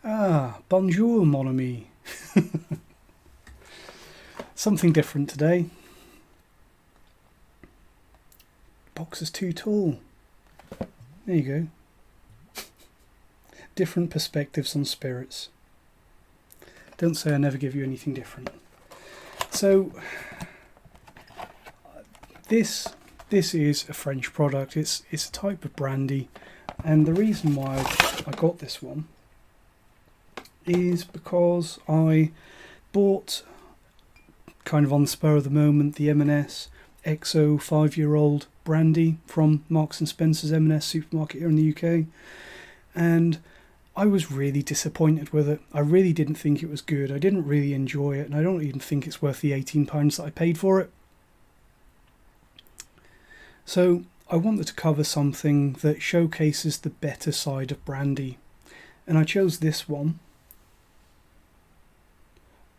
Ah, bonjour, mon ami. Something different today. Box is too tall. There you go. Different perspectives on spirits. Don't say I never give you anything different. So, this is a French product. It's a type of brandy, and the reason why I got this one is because I bought, kind of on the spur of the moment, the M&S XO 5-year-old brandy from Marks and Spencer's M&S supermarket here in the UK, and I was really disappointed with it. I really didn't think it was good. I didn't really enjoy it, and I don't even think it's worth the £18 that I paid for it. So I wanted to cover something that showcases the better side of brandy, and I chose this one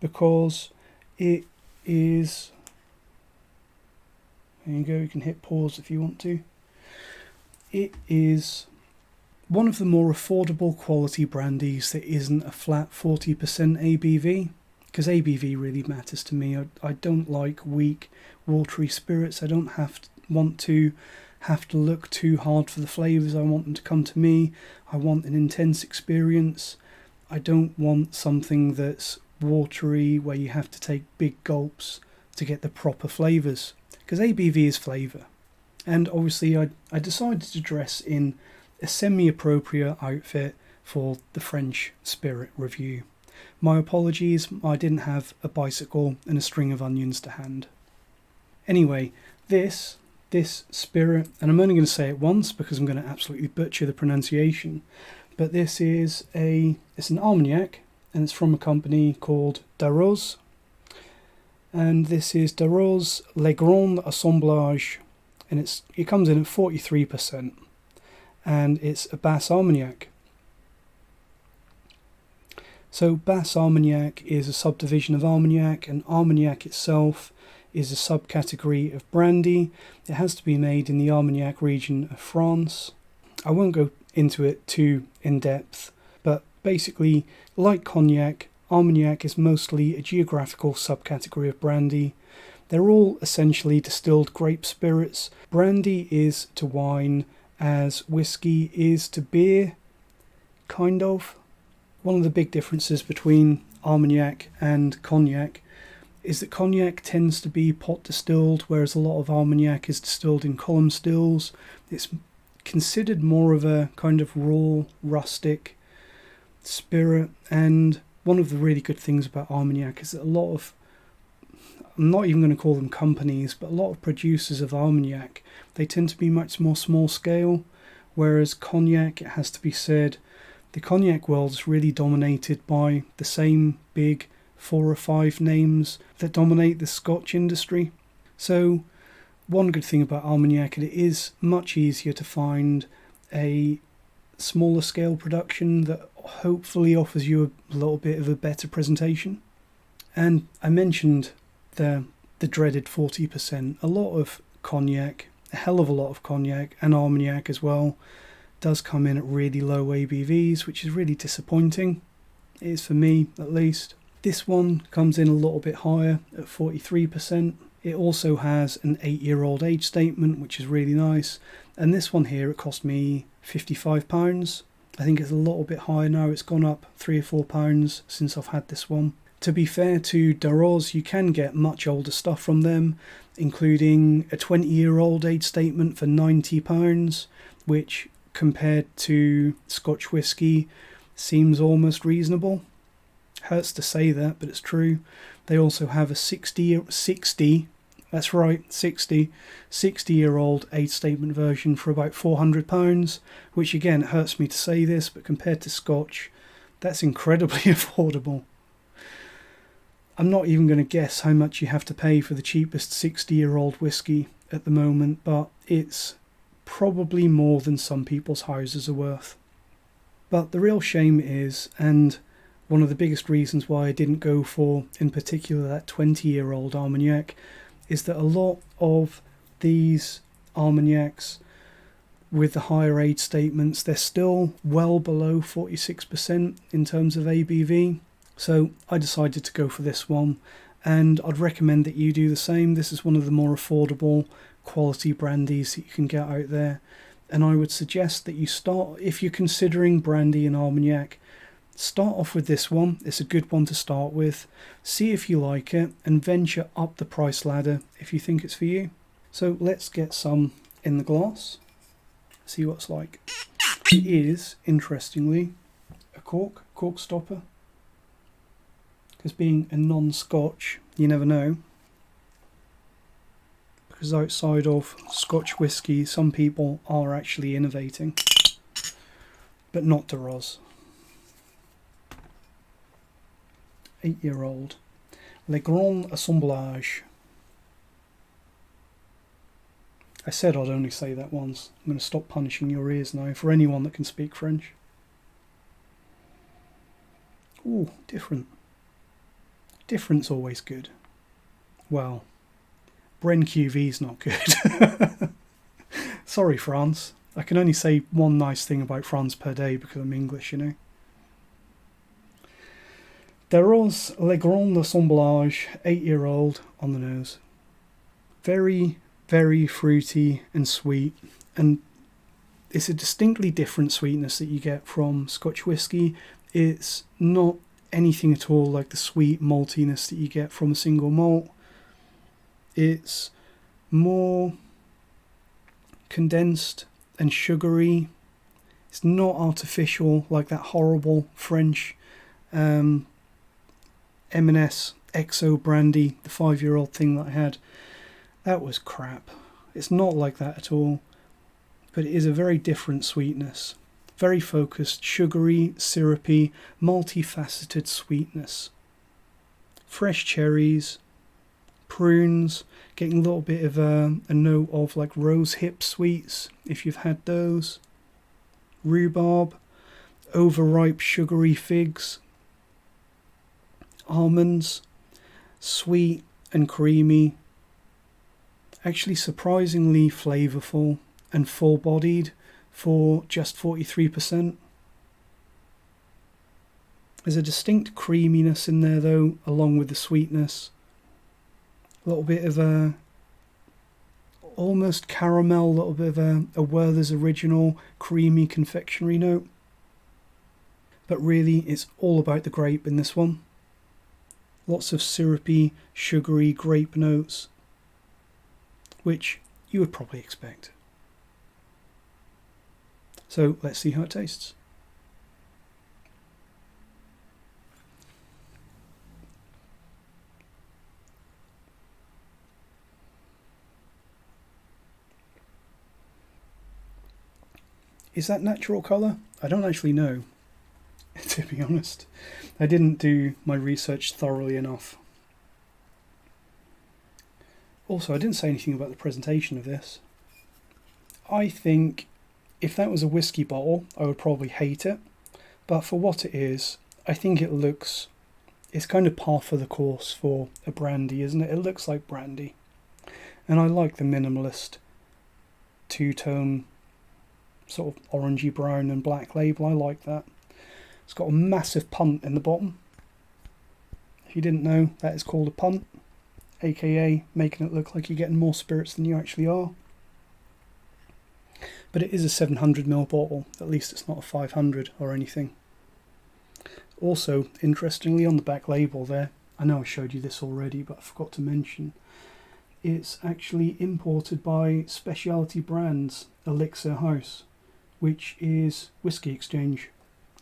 because it is, there you go, you can hit pause if you want to. It is one of the more affordable quality brandies that isn't a flat 40% ABV, because ABV really matters to me. I don't like weak, watery spirits. I don't want to look too hard for the flavours. I want them to come to me. I want an intense experience. I don't want something that's watery where you have to take big gulps to get the proper flavours, because ABV is flavour. And obviously I decided to dress in a semi-appropriate outfit for the French spirit review. My apologies, I didn't have a bicycle and a string of onions to hand. Anyway, this spirit, and I'm only going to say it once because I'm going to absolutely butcher the pronunciation, but this is it's an Armagnac, and it's from a company called Darroze, and this is Darroze Les Grands Assemblages, and it comes in at 43%, and it's a Bas Armagnac. So Bas Armagnac is a subdivision of Armagnac, and Armagnac itself is a subcategory of brandy. It has to be made in the Armagnac region of France. I won't go into it too in depth, but basically, like cognac, Armagnac is mostly a geographical subcategory of brandy. They're all essentially distilled grape spirits. Brandy is to wine as whiskey is to beer, kind of. One of the big differences between Armagnac and cognac is that cognac tends to be pot distilled, whereas a lot of Armagnac is distilled in column stills. It's considered more of a kind of raw, rustic spirit, and one of the really good things about Armagnac is that a lot of, I'm not even going to call them companies, but a lot of producers of Armagnac, they tend to be much more small scale, whereas cognac, it has to be said, the cognac world is really dominated by the same big 4 or 5 names that dominate the Scotch industry. So one good thing about Armagnac, it is much easier to find a smaller scale production that hopefully offers you a little bit of a better presentation. And I mentioned the dreaded 40%. A lot of cognac, a hell of a lot of cognac, and Armagnac as well, does come in at really low ABVs, which is really disappointing. It is for me, at least. This one comes in a little bit higher at 43%. It also has an 8-year-old age statement, which is really nice. And this one here, it cost me £55. I think it's a little bit higher now. It's gone up £3 or £4 since I've had this one. To be fair to Darroze, you can get much older stuff from them, including a 20-year-old age statement for £90, which compared to Scotch whisky seems almost reasonable. Hurts to say that, but it's true. They also have a 60 That's right, 60-year-old age statement version for about £400, which again, it hurts me to say this, but compared to Scotch, that's incredibly affordable. I'm not even going to guess how much you have to pay for the cheapest 60-year-old whiskey at the moment, but it's probably more than some people's houses are worth. But the real shame is, and one of the biggest reasons why I didn't go for, in particular, that 20-year-old Armagnac, is that a lot of these Armagnacs with the higher age statements, they're still well below 46% in terms of ABV. So I decided to go for this one, and I'd recommend that you do the same. This is one of the more affordable quality brandies that you can get out there. And I would suggest that you start, if you're considering brandy and Armagnac, start off with this one. It's a good one to start with. See if you like it and venture up the price ladder if you think it's for you. So let's get some in the glass. See what it's like. It is, interestingly, a cork stopper. Because being a non-Scotch, you never know. Because outside of Scotch whisky, some people are actually innovating. But not Darroze. 8-year-old. Les Grands Assemblages. I said I'd only say that once. I'm going to stop punishing your ears now for anyone that can speak French. Ooh, different. Different's always good. Well, Bren QV's not good. Sorry, France. I can only say one nice thing about France per day because I'm English, you know. Darroze Les Grands Assemblages, 8-year-old on the nose. Very, very fruity and sweet, and it's a distinctly different sweetness that you get from Scotch whisky. It's not anything at all like the sweet maltiness that you get from a single malt. It's more condensed and sugary. It's not artificial like that horrible French M&S XO brandy, the 5-year-old thing that I had. That was crap. It's not like that at all, but it is a very different sweetness. Very focused, sugary, syrupy, multifaceted sweetness. Fresh cherries, prunes, getting a little bit of a note of like rose hip sweets, if you've had those. Rhubarb, overripe sugary figs, almonds, sweet and creamy. Actually surprisingly flavourful and full-bodied for just 43%. There's a distinct creaminess in there though, along with the sweetness. A little bit of a almost caramel, a little bit of a Werther's Original creamy confectionery note. But really it's all about the grape in this one. Lots of syrupy, sugary grape notes, which you would probably expect. So let's see how it tastes. Is that natural colour? I don't actually know, to be honest. I didn't do my research thoroughly enough. Also, I didn't say anything about the presentation of this. I think if that was a whiskey bottle, I would probably hate it. But for what it is, I think it's kind of par for the course for a brandy, isn't it? It looks like brandy. And I like the minimalist two-tone sort of orangey brown and black label. I like that. It's got a massive punt in the bottom. If you didn't know, that is called a punt, aka making it look like you're getting more spirits than you actually are. But it is a 700ml bottle. At least it's not a 500 or anything. Also, interestingly, on the back label there, I know I showed you this already, but I forgot to mention, it's actually imported by Specialty Brands Elixir House, which is Whisky Exchange.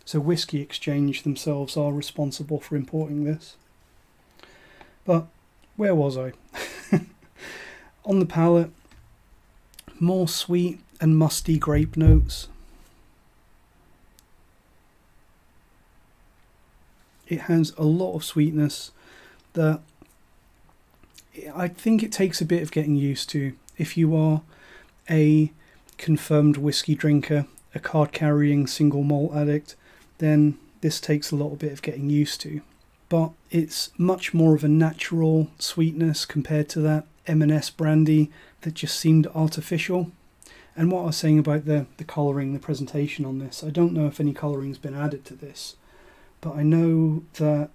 So Whisky Exchange themselves are responsible for importing this. But where was I? On the palate, more sweet and musty grape notes. It has a lot of sweetness that I think it takes a bit of getting used to. If you are a confirmed whiskey drinker, a card-carrying single malt addict, then this takes a little bit of getting used to. But it's much more of a natural sweetness compared to that M&S brandy that just seemed artificial. And what I was saying about the colouring, the presentation on this, I don't know if any colouring's been added to this, but I know that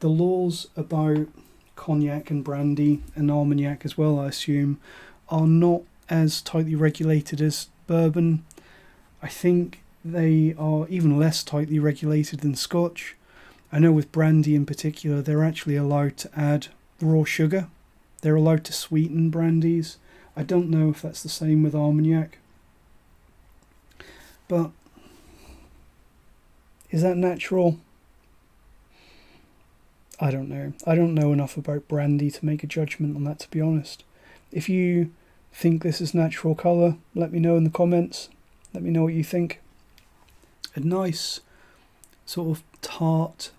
the laws about cognac and brandy and Armagnac as well, I assume, are not as tightly regulated as bourbon. I think they are even less tightly regulated than Scotch. I know with brandy in particular, they're actually allowed to add raw sugar. They're allowed to sweeten brandies. I don't know if that's the same with Armagnac. But is that natural? I don't know. I don't know enough about brandy to make a judgment on that, to be honest. If you think this is natural colour, let me know in the comments. Let me know what you think. A nice sort of tart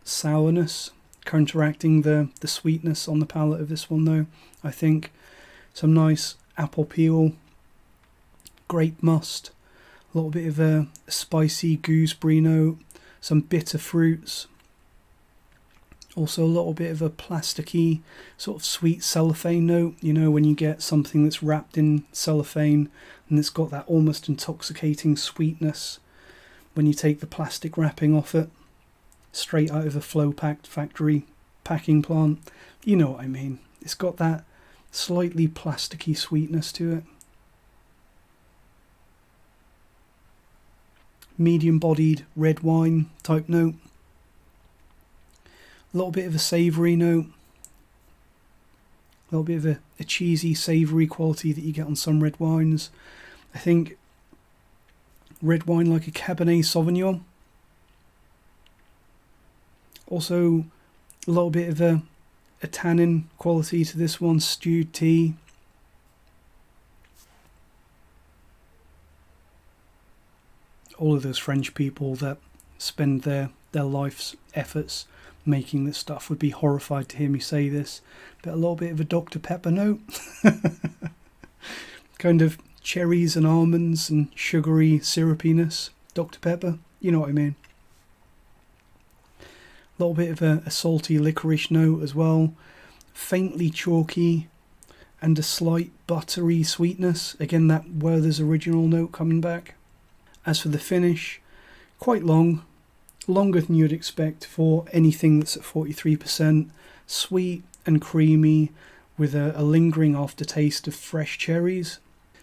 sourness counteracting the sweetness on the palate of this one though. I think some nice apple peel, grape must, a little bit of a spicy gooseberry note, some bitter fruits, also a little bit of a plasticky sort of sweet cellophane note, you know, when you get something that's wrapped in cellophane and it's got that almost intoxicating sweetness when you take the plastic wrapping off it, straight out of a flow-packed factory packing plant. You know what I mean. It's got that slightly plasticky sweetness to it. Medium-bodied red wine type note. A little bit of a savoury note. A little bit of a cheesy, savoury quality that you get on some red wines. I think red wine like a Cabernet Sauvignon. Also, a little bit of a tannin quality to this one, stewed tea. All of those French people that spend their life's efforts making this stuff would be horrified to hear me say this, but a little bit of a Dr. Pepper note. Kind of cherries and almonds and sugary syrupiness. Dr. Pepper, you know what I mean. A little bit of a salty licorice note as well, faintly chalky, and a slight buttery sweetness. Again, that Werther's original note coming back. As for the finish, quite long, longer than you'd expect for anything that's at 43%, sweet and creamy with a lingering aftertaste of fresh cherries.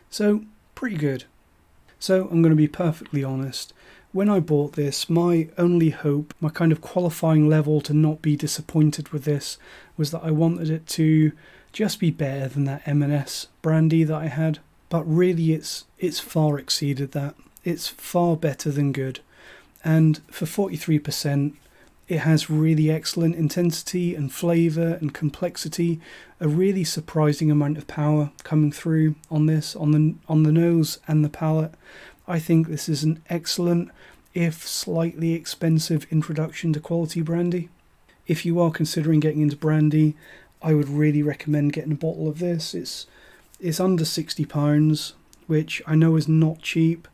So, pretty good. So, I'm going to be perfectly honest. When I bought this, my only hope, my kind of qualifying level to not be disappointed with this, was that I wanted it to just be better than that M&S brandy that I had. But really it's far exceeded that. It's far better than good. And for 43%, it has really excellent intensity and flavour and complexity, a really surprising amount of power coming through on this, on the nose and the palate. I think this is an excellent, if slightly expensive, introduction to quality brandy. If you are considering getting into brandy, I would really recommend getting a bottle of this. It's under £60, which I know is not cheap,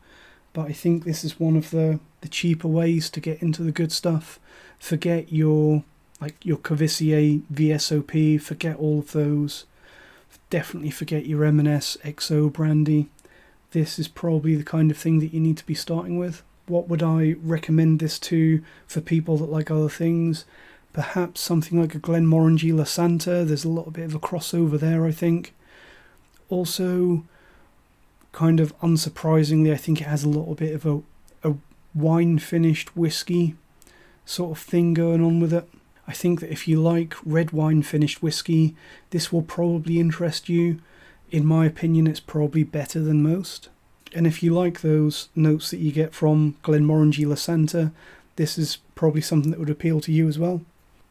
but I think this is one of the cheaper ways to get into the good stuff. Forget your Courvoisier VSOP, forget all of those. Definitely forget your M&S XO brandy. This is probably the kind of thing that you need to be starting with. What would I recommend this to for people that like other things? Perhaps something like a Glenmorangie La Santa. There's a little bit of a crossover there, I think. Also, kind of unsurprisingly, I think it has a little bit of a wine-finished whiskey sort of thing going on with it. I think that if you like red wine-finished whiskey, this will probably interest you. In my opinion, it's probably better than most. And if you like those notes that you get from Glenmorangie La Santa, this is probably something that would appeal to you as well.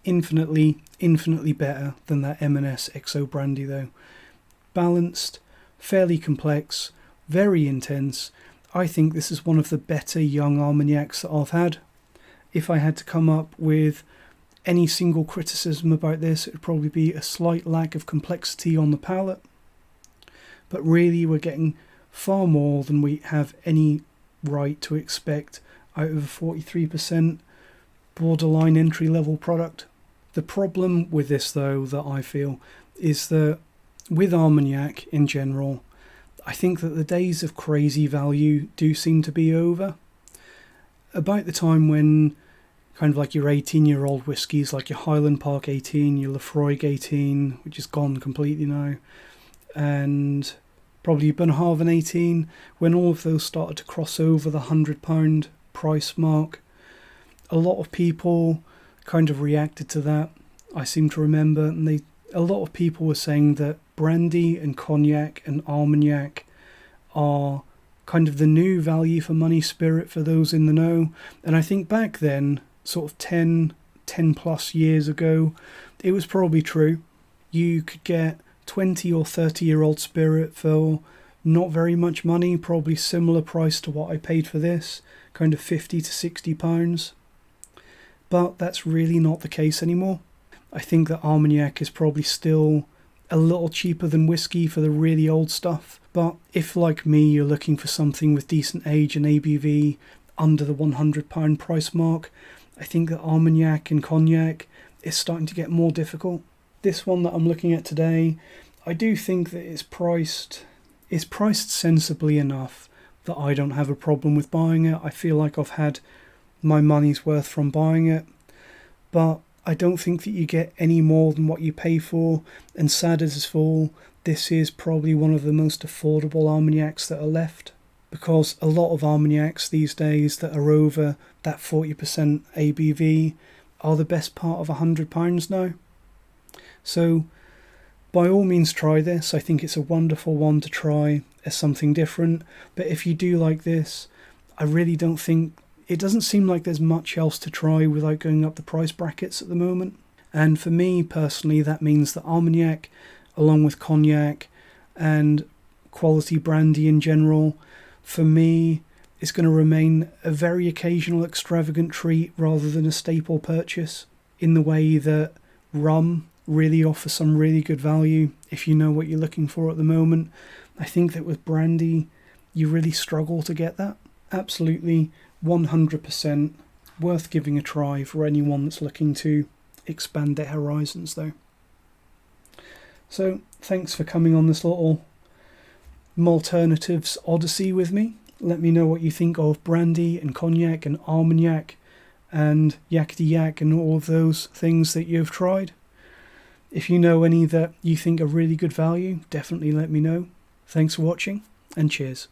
Infinitely better than that M&S XO brandy though. Balanced, fairly complex, very intense. I think this is one of the better young Armagnacs that I've had. If I had to come up with any single criticism about this, it would probably be a slight lack of complexity on the palate. But really, we're getting far more than we have any right to expect out of a 43% borderline entry-level product. The problem with this, though, that I feel, is that with Armagnac in general, I think that the days of crazy value do seem to be over. About the time when kind of like your 18-year-old whiskies, like your Highland Park 18, your Lafroig 18, which is gone completely now, and probably Bunnahabhain 18, when all of those started to cross over the £100 price mark, a lot of people kind of reacted to that. I seem to remember, and a lot of people were saying that brandy and cognac and Armagnac are kind of the new value for money spirit for those in the know. And I think back then, sort of 10 plus years ago, it was probably true. You could get 20 or 30-year-old spirit for not very much money, probably similar price to what I paid for this, kind of £50 to £60. But that's really not the case anymore. I think that Armagnac is probably still a little cheaper than whiskey for the really old stuff. But if, like me, you're looking for something with decent age and ABV under the £100 price mark, I think that Armagnac and cognac is starting to get more difficult. This one that I'm looking at today, I do think that it's priced sensibly enough that I don't have a problem with buying it. I feel like I've had my money's worth from buying it, but I don't think that you get any more than what you pay for, and sad as all, this is probably one of the most affordable Armagnacs that are left, because a lot of Armagnacs these days that are over that 40% ABV are the best part of £100 now. So by all means try this. I think it's a wonderful one to try as something different, but if you do like this, I really don't think, it doesn't seem like there's much else to try without going up the price brackets at the moment. And for me personally, that means that Armagnac, along with cognac and quality brandy in general, for me, is going to remain a very occasional extravagant treat rather than a staple purchase, in the way that rum really offers some really good value if you know what you're looking for at the moment. I think that with brandy, you really struggle to get that. Absolutely 100% worth giving a try for anyone that's looking to expand their horizons though. So thanks for coming on this little malternatives odyssey with me. Let me know what you think of brandy and cognac and Armagnac and yakety yak and all of those things that you've tried. If you know any that you think are really good value, definitely let me know. Thanks for watching, and cheers.